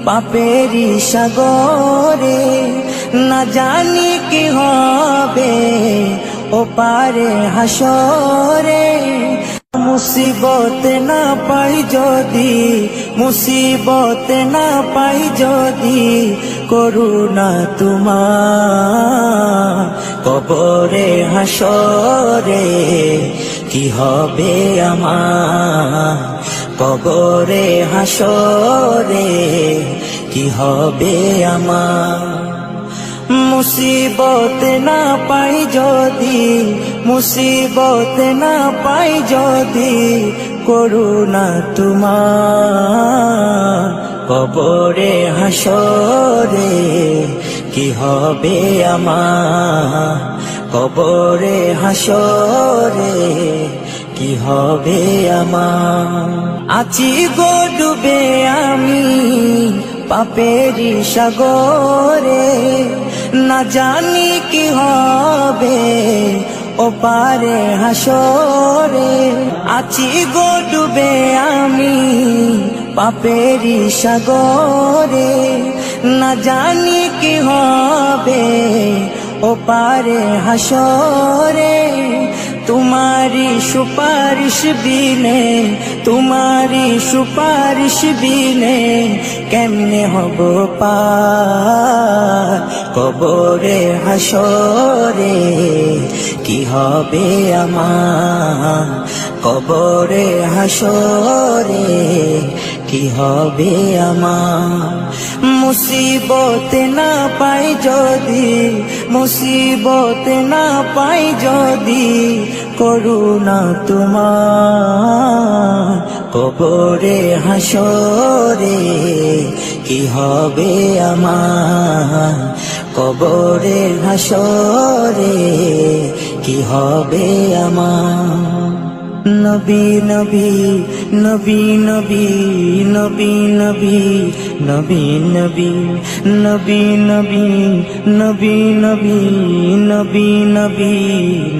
পাপেরি সাগরে, না জানি কি হবে ও পারে হাসরে। মুসিবত না পাই যদি, মুসিবত না পাই যদি, করুণা তোমার কবরে হাসরে কি হবে আমার, কবরে হাসরে কি হবে আমার। মুসিবত না পাই যদি, মুসিবত না পাই যদি, করুণা তোমার কবরে হাসরে কি হবে আমার, কবরে হাসরে কি হবে আমার। আছি গো ডুবে আমি পাপেরি সাগরে, না জানি কি হবে ও পারে হাসরে। আছি গো ডুবে আমি পাপেরি সাগরে, না জানি কি হবে ও পারে হাসরে। তোমারি সুপারিশ বিনে, তোমারি সুপারিশ বিনে কেমনে হব পার, কবরে হাসরে কি হবে আমার, কবরে হাসরে কি হবে আমার। মুসিবত না পাই যদি, মুসিবত না পাই যদি, করুণা তোমার কবরে হাসরে কি হবে আমার, কবরে হাসরে কি হবে আমার। নবী নবী নবী নবী নবী নবী নবী নবী নবী নবী নবী নবী নবী নবী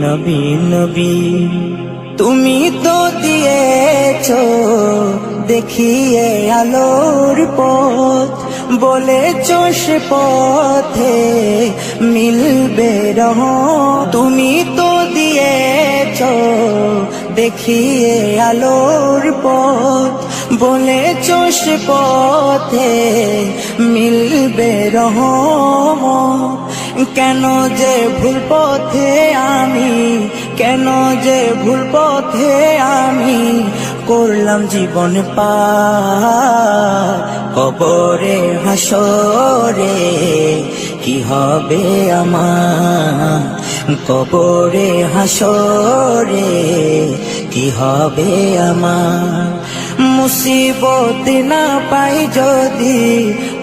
নবী নবী। তুমি তো দিয়েছো দেখিয়ে আলোর পথ, বলেছো সে পথে মিলবে রহমত। তুমি তো দিয়েছো দেখিয়ে আলোর পথ, বলেছো সে পথে মিলবে রহমত। কেন যে ভুল পথে আমি, কেন যে ভুল পথে আমি করলাম জীবন পার, কবরে হাসরে কি হবে আমার, কবরে হাসরে কি হবে আমার। মুসিবত না পাই যদি,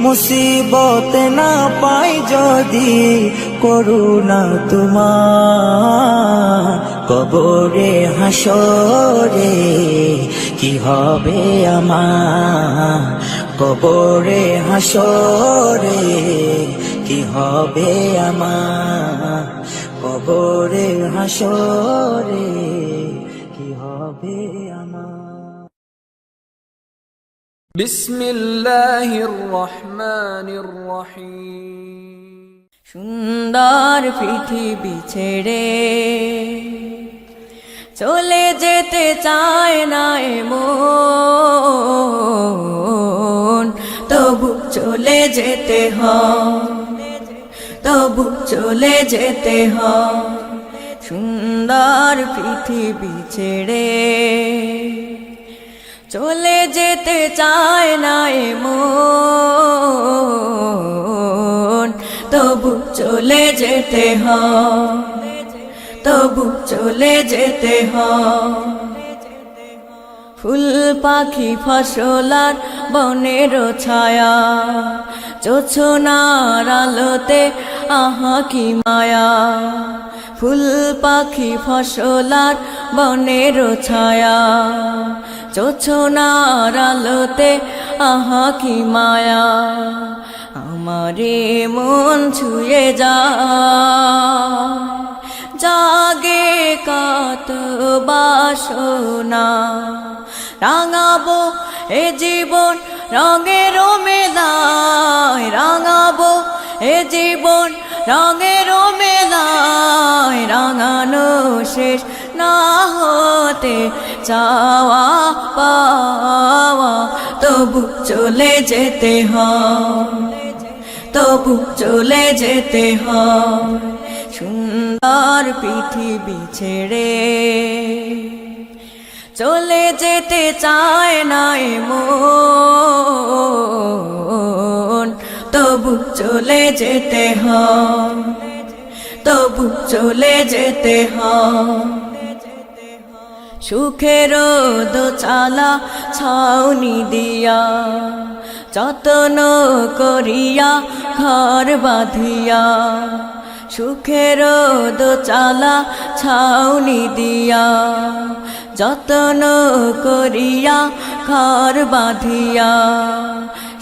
মুসিবত না পাই যদি, করুণা তোমার কবরে হাসরে কি হবে আমার, কবরে হাসরে কি হবে আমার, কবরে হাসরে কি হবে আমার। বিসমিল্লাহির রহমানির রহিম। সুন্দর পৃথিবী ছেড়ে চলে যেতে চায় না মন, তবু চলে যেতে হয়, তবু চলে যেতে হয়। সুন্দর পৃথিবী ছেড়ে চলে যেতে চায় না মন, তবু চলে যেতে হয়, তবু চলে যেতে হয়। ফুল পাখি ফসলার বনের ছায়া, জোছনার আলোতে আহা কি মায়া। ফুল পাখি ফসলার বনের ছায়া, জোছনার আলোতে আহা কি মায়া। আমারে মন ছুঁয়ে জাগে কত বাসনা, রাঙাবো এ জীবন রঙের মেলায় রাঙাবো এ জীবন, রঙের মেলায় রাঙানো শেষ না হতে চাওয়া পাওয়া, তবু চলে যেতে হয়, তবু চলে যেতে হয় সুন্দর পৃথিবী ছেড়ে। চলে যেতে চায় না এ মন, তবু চলে যেতে হয়, তবু চলে যেতে হয়। সুখের দোচালা ছাউনি দিয়া যতন করিয়া ঘর বাঁধিয়া, সুখের দোচালা ছাউনি দিয়া যতন করিয়া ঘর বাঁধিয়া,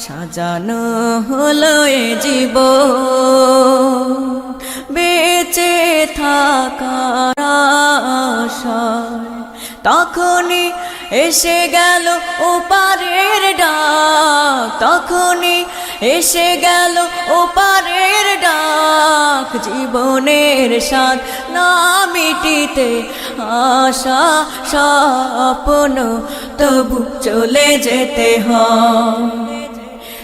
সাজানো হলো এ জীবন বেঁচে থাকার আশায়। তখনই এসে গেল ওপারের ডাক, তখনই এসে গেল ওপারের ডাক, জীবনের স্বাদ না মিটিতে আশা স্বপ্ন, তবু চলে যেতে হয়,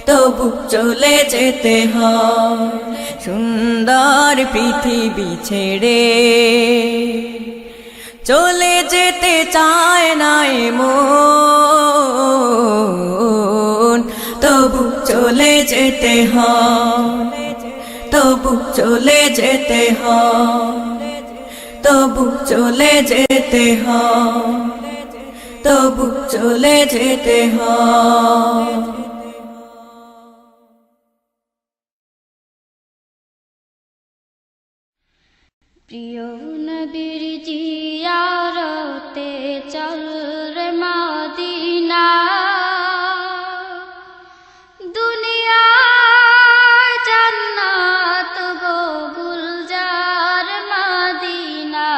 তবু চলে যেতে হয় সুন্দর পৃথিবী ছেড়ে। চলে যেতে চায় না এ মন, তবু চলে যেতে হয়, তবু চলে যেতে হয়, তবু চলে যেতে হয়, তবু চলে যেতে হয়। প্রিয় নবীর জিয়ারতে চল রে মদিনা, দুনিয়া জান্নাত গো গুলজার মদিনা,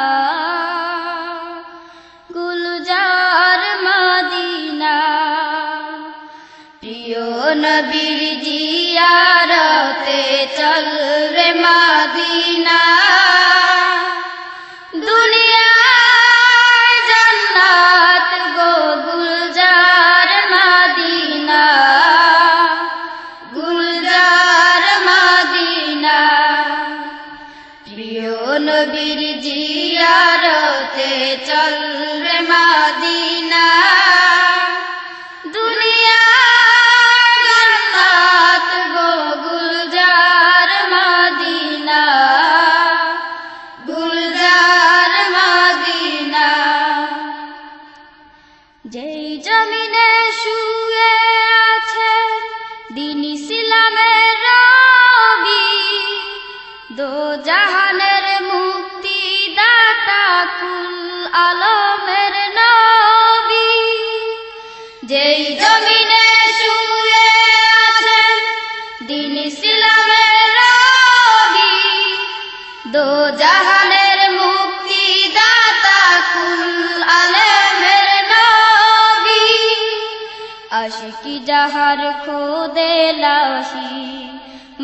গুলজার মদিনা। প্রিয় নবীর জিয়ারতে চল রে মদিনা, নবীর জিয়ারতে চল রে মদিনা, দুনিয়া জান্নাত গো গুলজার মদিনা, গুলজার মদিনা। যেই জমিনে শুয়ে আছে দ্বীন ইসলামের রবি, দো জাহানের আলমের নবী, যেই জমিনে শুয়ে আছেন দ্বীন ইসলামের রবি, দো জাহানের মুক্তি দাতা কুল আলমের নবী। আশিকি যাহার খোদে লাহি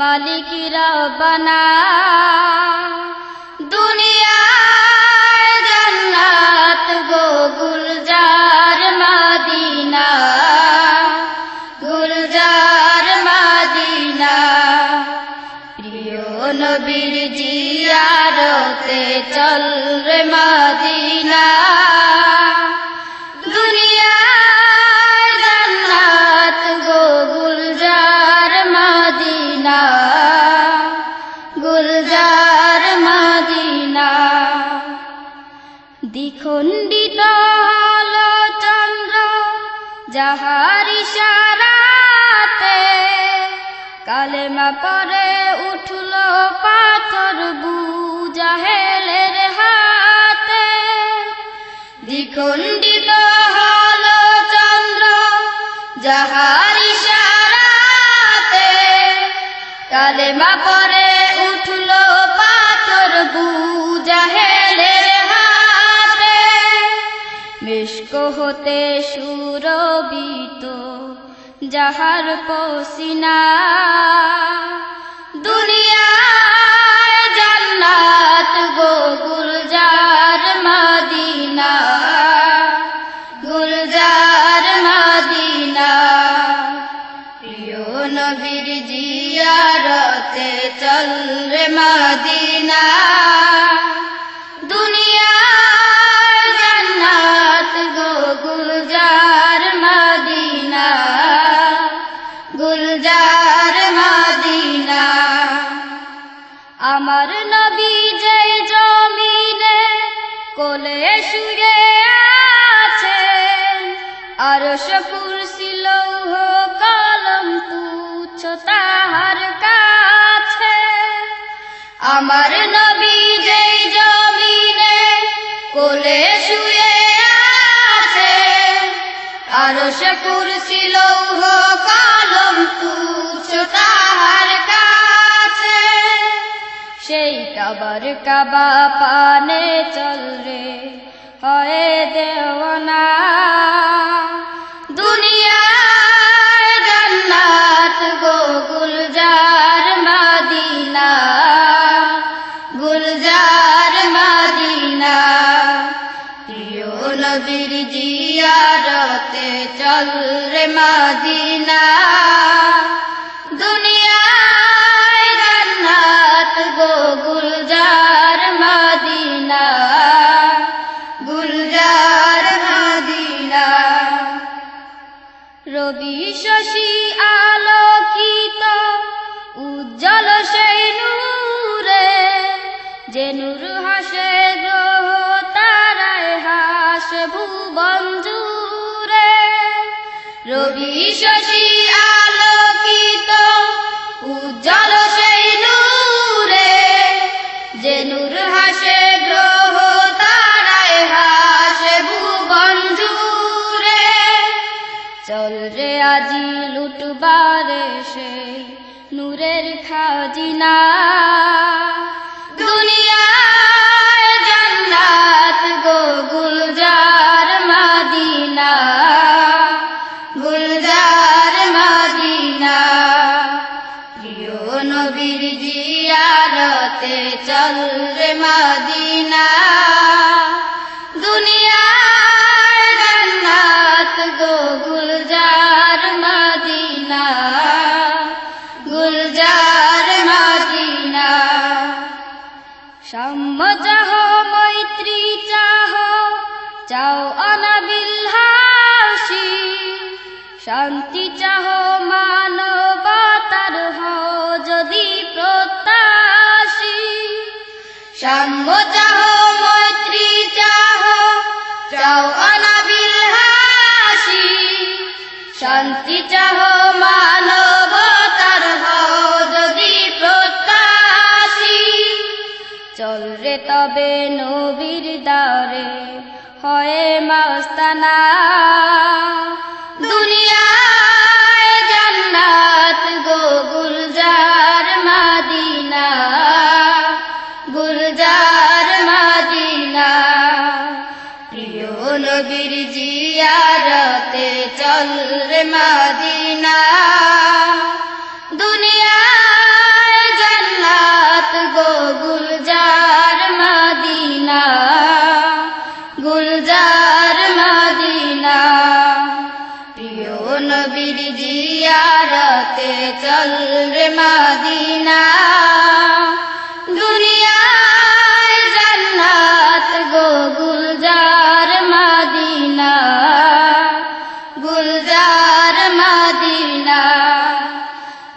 মালিক রব্বানা, দুনিয়া গো গুলজার মদিনা, গুলজার মদিনা। প্রিয় নবীর জিয়ারতে চল রে মদিনা, দুনিয়া জান্নাত গো গুলজার মদিনা, গুলজার মদিনা। দ্বিখণ্ডিত হলো চন্দ্র যাহার ইশারাতে, কালেমা পরে উঠল পাথর বুজাহেলের হাতে। দ্বিখণ্ডিত হলো চন্দ্র যাহার ইশারাতে, কালেমা পরে উঠল পাথর বুজাহেলের মিষ্ক হতে সুরবিত যাহার পসিনা দুনিয়ায় জান্নাত গো গুলজার মদিনা গুলজার মদিনা প্রিয় নবীর জিয়ারতে চল রে মদিনা দুনিয়ায় জান্নাত গো গুলজার মদিনা গুলজার মদিনা আমার নবী যে জমিনে কোলে শুয়ে আছেন আরশ কুরসি লৌহ কলম তুচ্ছ তাহার কাছে আমার নবী যে জমিনে কোলে শুয়ে আছেন আরশ কুরসি লৌহ কলম তুচ্ছ তাহার কাছে সেই কাবার কাবা পানে চল রে হয় দেওয়ানা দুনিয়ায় জান্নাত গো গুলজার মদিনা গুলজার মদিনা প্রিয় নবীর জিয়ারতে চল রে মদিনা দুনিয়ায় জান্নাত গো গুলজার মদিনা গুলজার মদিনা রবি শশী আলোকিত উজ্জ্বল সেই নূরে যে নূর হাসে গ্রহ তারায় হাসে ভুবন জুড়ে রবি শশী আলোকিত উজ্জ্বল সেই নূরে যে নূর হাসে গ্রহ তারায় হাসে ভুবন জুড়ে চল রে আজি লুটবারে সেই নূরের খাজিনা দুনিয়ায় জান্নাত গো গুলজার মদিনা গুলজার মদিনা প্রিয় নবীর জিয়ারতে চল রে মদিনা দুনিয়ায় জান্নাত গো গুলজার মদিনা গুলজার মদিনা সাম্য চাহ মৈত্রী চাহ চাও অনাবিল হাসি শান্তি চাহ মানবতার হও যদি প্রত্যাশী সাম্য চাহ মৈত্রী চাহ চাও অনাবিল হাসি শান্তি চাহ মানবতার হও যদি প্রত্যাশী চল রে তবে নবীর দ্বারে হয় মাস্তানা দুনিয়ায় জান্নাত গো গুলজার মদিনা গুলজার মদিনা প্রিয় নবীর জিয়ারতে চল রে মদিনা দুনিয়ায় জান্নাত গো গুলজার মদিনা গুলজার মদিনা প্রিয় নবীর জিয়ারতে চল রে মদিনা দুনিয়ায় জান্নাত গো গুলজার মদিনা গুলজার মদিনা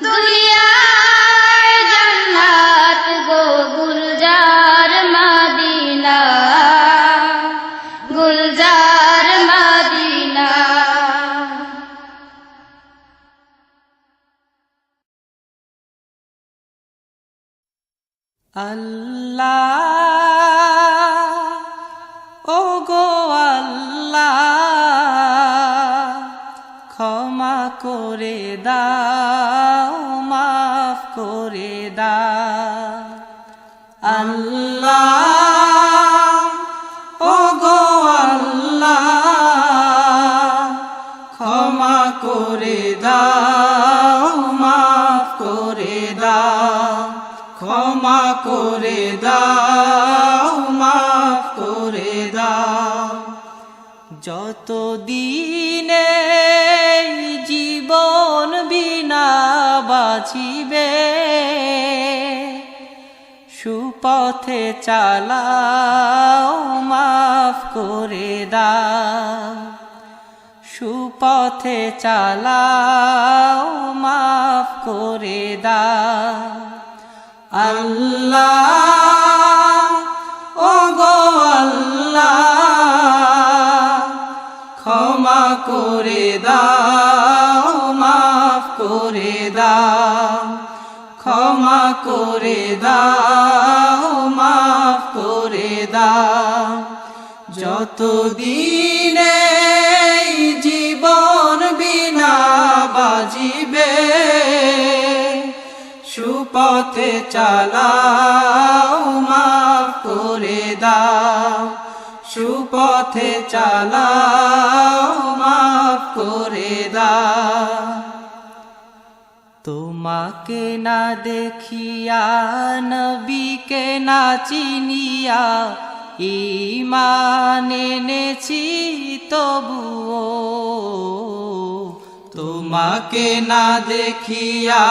দুনিয়ায় জান্নাত গো গুলজার মদিনা গুলজার মদিনা আল্লাহ ও গো আল্লাহ ক্ষমা করে দাও মাফ করে দাও আল্লাহ ও গো আল্লাহ ক্ষমা করে করে দাও মাফ করে দাও ক্ষমা করে দাও মাফ করে দাও যত দিনে জীবন বিনা বাঁচিবে সুপথে চালাও মাফ করে দাও সুপথে চালাও মাফ করে দাও আল্লাহ ও গো আল্লাহ ক্ষমা করে দাও মাফ করে দাও ক্ষমা করে দাও মাফ করে দাও যত দিনে জীবন বিনা বাজিবে সুপথে চালাও মাফ করে দাও সুপথে চালাও মাফ করে দাও তোমাকে না দেখিয়া নবীকে না চিনিয়া ঈমান এনেছি তবুও তোমাকে না দেখিয়া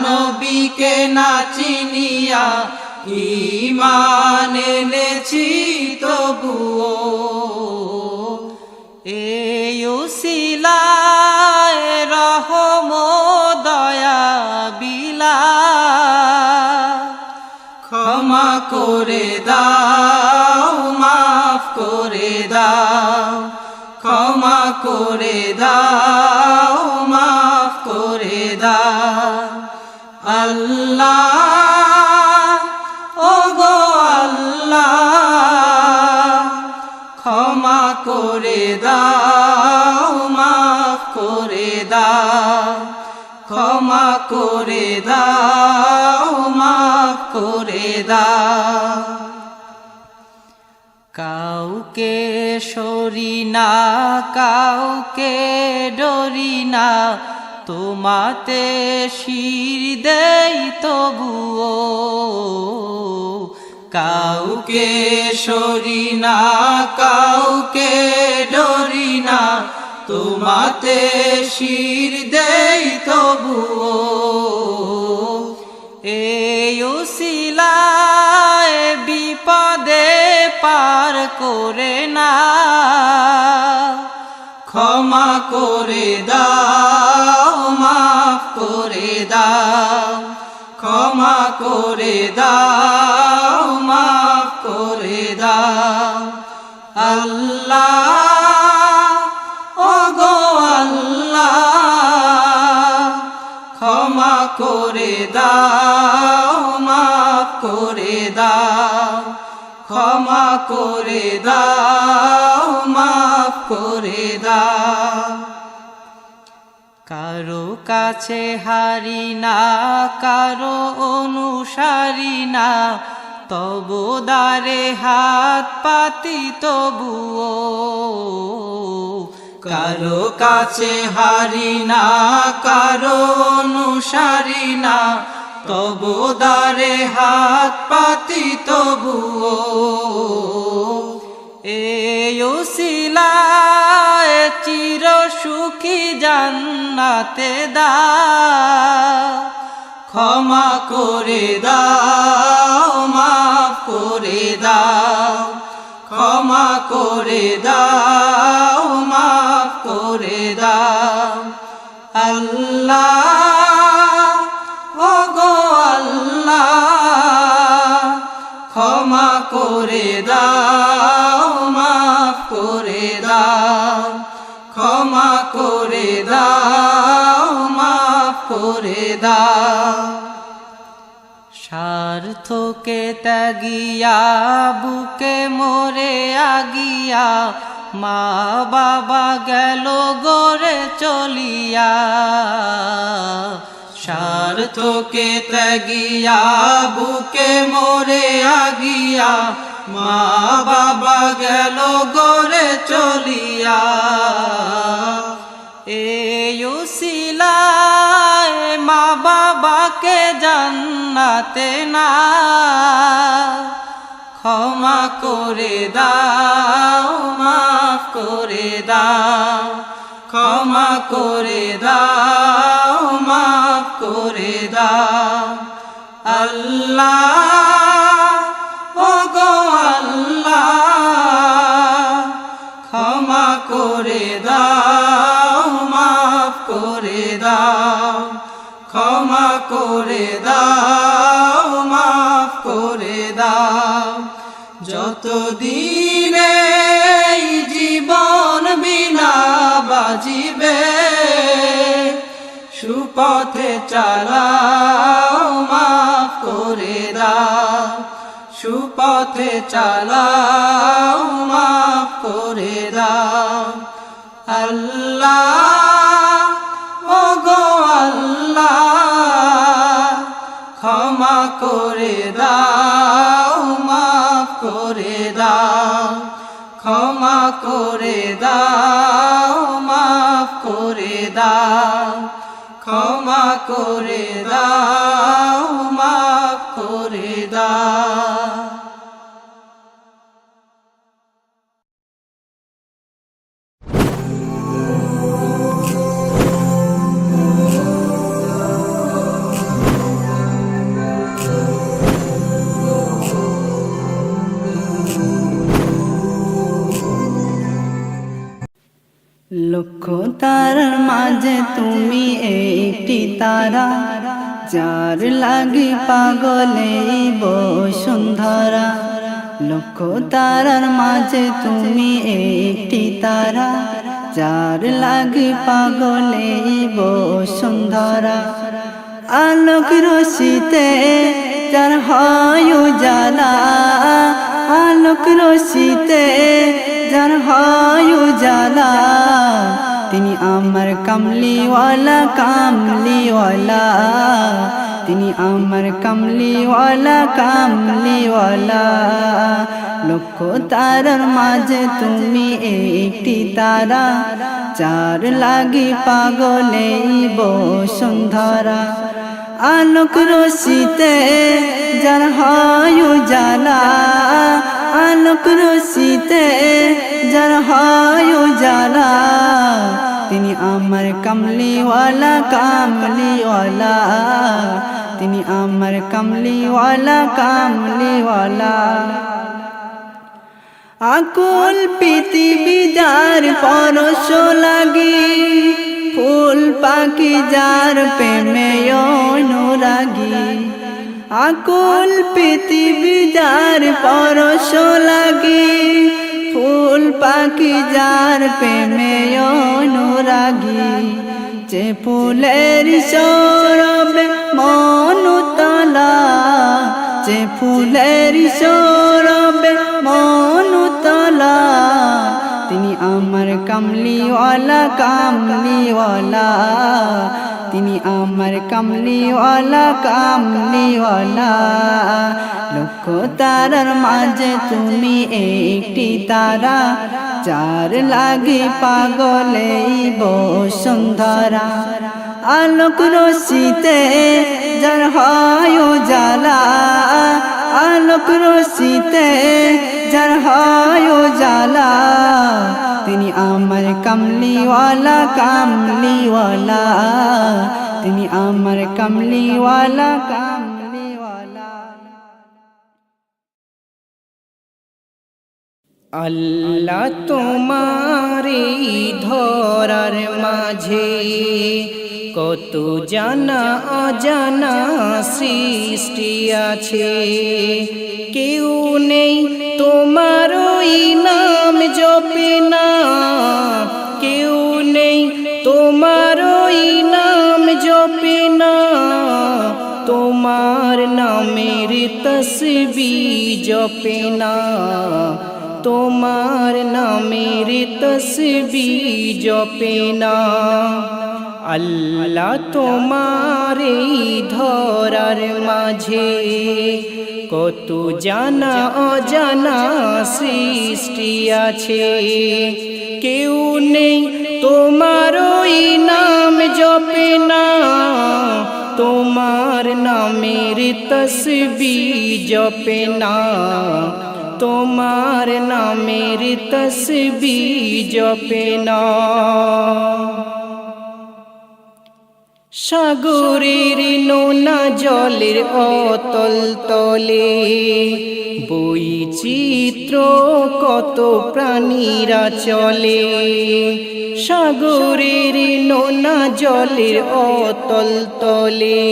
নবীকে না চিনিয়া ঈমান এনেছি তবুও এই উসিলায় রহম দয়া বিলা ক্ষমা করে দাও মাফ করে দাও ক্ষমা করে দাও মাফ করে দাও আল্লাহ ও গো আল্লাহ ক্ষমা করে দাও মাফ করে দাও ক্ষমা করে দাও মাফ করে দাও কাউকে সরি না কাউকে ডরি না তোমাতে শির দেই তবুও কাউকে সরি না কাউকে ডরি না তোমাতে শির দেই তবুও এই উসিলায় বিপদে পার করে না ক্ষমা করে দাও মাফ করে দাও ক্ষমা করে দাও মাফ করে দাও আল্লাহ ও গো আল্লাহ ক্ষমা করে দাও মাফ করে দাও ক্ষমা করে দাও মাফ করে দাও কারো কাছে হারি না কারো অনুসারী না তবু দারে হাত পাতি তবুও কারো কাছে হারি না কারো অনুসারী না তবু দারে হাত পাতি তবুও এই উসিলায় চির সুখী জান্নাতে দাও ক্ষমা করে দাও মাফ করে দাও ক্ষমা করে দাও মাফ করে দাও আল্লাহ ও গো আল্লাহ ক্ষমা করে দাও মাফ করে দাও ক্ষমা করে দাও মাফ করে দাও স্বার্থকে ত্যাগিয়া বুকে মোরে আগিয়া মা বাবা গেল গড়ে চলিয়া স্বার্থকে ত্যাগিয়া বুকে মোরে আগিয়া মা বাবা গেল গড়ে চলিয়া এই উসিলায় মা বাবাকে জান্নাতে না ক্ষমা করে দাও মাফ করে দাও ক্ষমা করে দাও মাফ করে দাও আল্লাহ ও গো আল্লাহ ক্ষমা করে দাও মাফ করে দাও ক্ষমা করে দাও মাফ করে দাও যতদিনে এই জীবন বিনা বাজিবে সুপথে চালাও মাফ করে দাও সুপথে চালাও মাফ করে দাও আল্লাহ ও গো আল্লাহ ক্ষমা করে দাও মাফ করে দাও ক্ষমা করে দাও মাফ করে দাও ক্ষমা করে দাও মাফ করে দাও লক্ষ তারার মাঝে তুমি একটি তারা যার লাগি পাগলে বসুন্ধরা লক্ষ তারার মাঝে তুমি একটি তারা যার লাগি পাগলে বসুন্ধরা আলোক রশিতে যার হয় উজালা আলোক রশিতে যার হয় উজালা তিনি আমার কামলিওয়ালা কামলিওয়ালা তিনি আমার কামলিওয়ালা কামলিওয়ালা লক্ষ তারার মাঝে তুমি একটি তারা যার লাগি পাগলে বসুন্ধরা আলোক রশিতে যার হয় উজালা আলোক রশিতে যার হয় উজালা তিনি আমার কামলিওয়ালা কামলিওয়ালা তিনি আমার কামলিওয়ালা কামলিওয়ালা আকুল পৃথিবী যার পরশ লাগি ফুল পাখি যার প্রেমে অনুরাগী আকুল পৃথিবী যার পরশ লাগি ফুল পাখি যার প্রেমে অনুরাগী যে ফুলের সৌরভে মনুতলা যে ফুলের সৌরভে মনুতলা তিনি আমার কামলিওয়ালা কামলিওয়ালা তিনি আমার কামলিওয়ালা কামলিওয়ালা লক্ষ তারার মাঝে তুমি একটি তারা যার লাগি পাগলে বসুন্ধরা আলোক রশিতে যার হয় উজালা আলোক রশিতে যার হয় উজালা তিনি আমার কামলিওয়ালা কামলিওয়ালা তিনি আমার কামলিওয়ালা কামলিওয়ালা আল্লাহ তোমারি ধরার মাঝে কত জানা অজানা সৃষ্টি আছে কেউ নেই তোমার ওই নাম জপে না কেউ নেই তোমার ওই নাম জপে না তোমার নামের তসবিহ জপে না তোমার নামের তসবিহ জপে না আল্লাহ তোমার এই ধরার মাঝে কত জানা অজানা সৃষ্টি আছে কেউ নেই তোমার ওই নাম জপে না, তোমার নামের তসবিহ জপে না, তোমার নামের তসবিহ জপে না। সাগরের নোনা জলের অতল তলে বৈচিত্র কত প্রাণীরা চলে, সাগরের নোনা জলের অতল তলে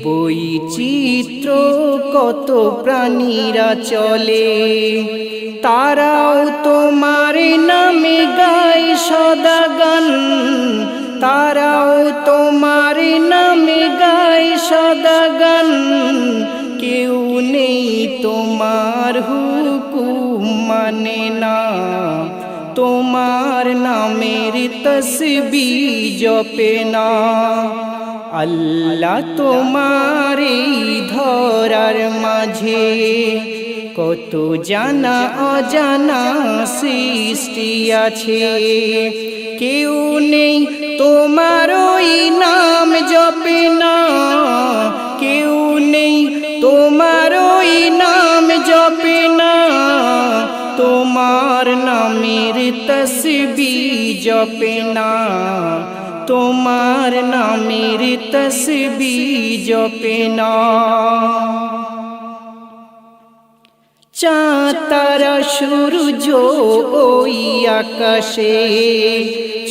বৈচিত্র কত প্রাণীরা চলে। তারাও তোমার নামে গায় সদা গান, তারাও তোমার নামে গায় সদা গান, কেউ নেই তোমার হুকুম মানে না, তোমার নামের তসবিহ জপে না। আল্লাহ তোমার এই ধরার মাঝে কত জানা অজানা সৃষ্টি আছে, কেউ নেই তোমার ওই নাম জপে না, কেউ নেই তোমার ওই নাম জপে না, তোমার নামের তসবিহ জপে না, তোমার নামের তসবিহ জপে না। চাঁদ তারা সূর্য ওই আকাশে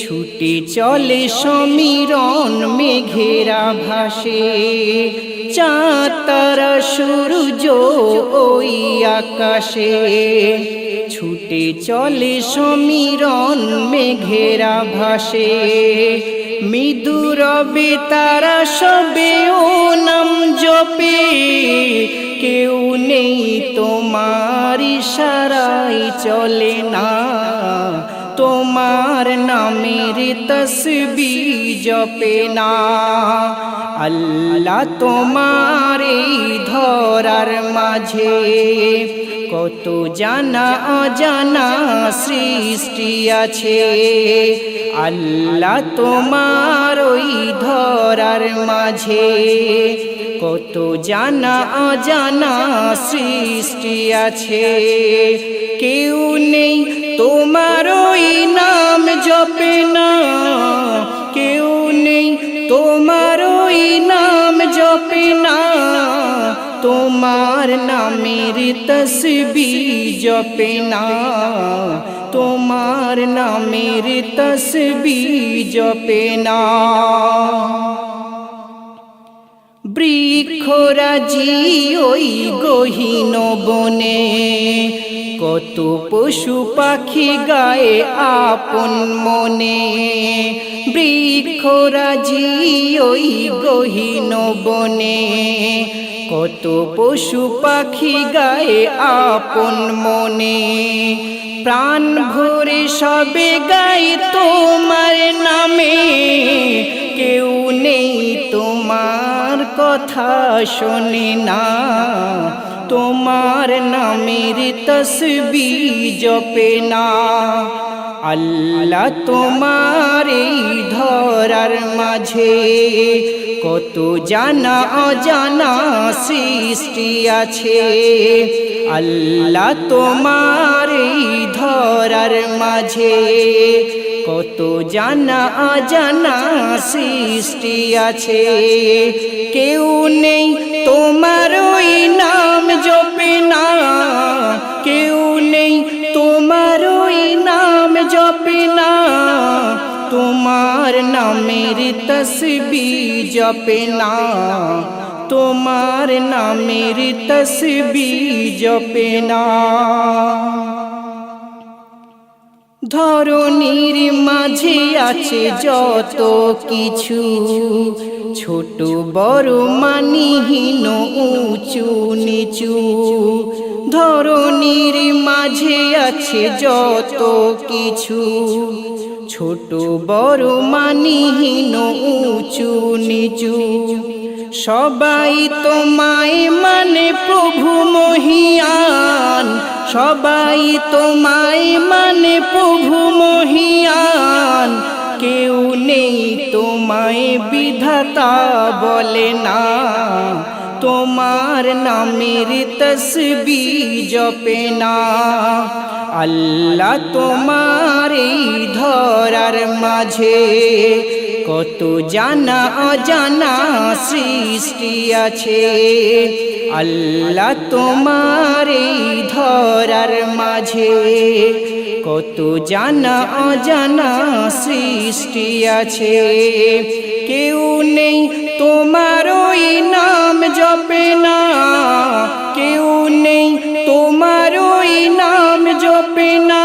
ছুটে চলে সমীরণ মেঘেরা ভাসে, চাঁদ তারা সূর্য ওই আকাশে ছুটে চলে সমীরণ মেঘেরা ভাসে। মৃদু রবে তারা সবে ও নাম জপে, কেউ নেই তোমার ইশারায় চলে না, তোমার নামের তসবিহ জপে না। আল্লাহ তোমার এই ধরার মাঝে কত জানা অজানা সৃষ্টি আছে, আল্লাহ তোমার ওই ধরার মাঝে কত জানা অজানা সৃষ্টি আছে, কেউ নেই তোমার ওই নাম জপে না, কেউ নেই তোমার ওই নাম জপে না, তোমার নামের তসবিহ জপে না, তোমার নামের তসবিহ জপে না। বৃক্ষরাজি ওই গহীন বনে কত পশু পাখি গায়ে আপন মনে, বৃক্ষরাজি ওই গহীন বনে কত পশু পাখি গায়ে আপন মনে, প্রাণ ভরে সবে গায়ে তোমার নামে, কেউ নেই তোমার কথা শোনে না, তোমার নামের তসবিহ জপে না। আল্লাহ তোমার এই ধরার মাঝে কত জানা অজানা সৃষ্টি আছে, আল্লাহ তোমার এই ধরার মাঝে কত জানা অজানা সৃষ্টি আছে, কেউ নেই তোমার ওই নাম জপে না, কেউ নেই তোমার ওই নাম জপে না, তোমার নামের তসবিহ জপে না, তোমার নামের তসবিহ জপে না। ধরণীর মাঝে আছে যত কিছু, ছোট বড় মানিহীন উঁচু নিচু, ধরণীর মাঝে আছে যত কিছু, ছোট বড় মানিহীন উঁচু নিচু, সবাই তোমায় মানে প্রভু মহিয়ান, সবাই তোমায় মানে প্রভু মহিয়ান, কেউ নেই তোমায় বিধাতা বলে না, তোমার নামের তসবিহ জপে না। আল্লাহ তোমার এই ধরার মাঝে কত জানা অজানা সৃষ্টি আছে, আল্লাহ তোমার এই ধরার মাঝে কত জানা অজানা সৃষ্টি আছে। কেউ নেই তোমার ওই নাম জপে না, কেউ নেই তোমার ওই নাম জপে না,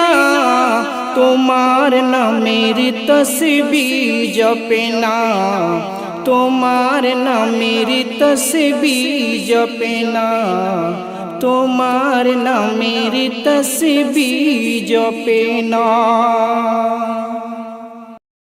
তোমার নামের তসবিহ জপে না, তোমার নামের তসবিহ জপে না, তোমার নামের তসবিহ জপে না।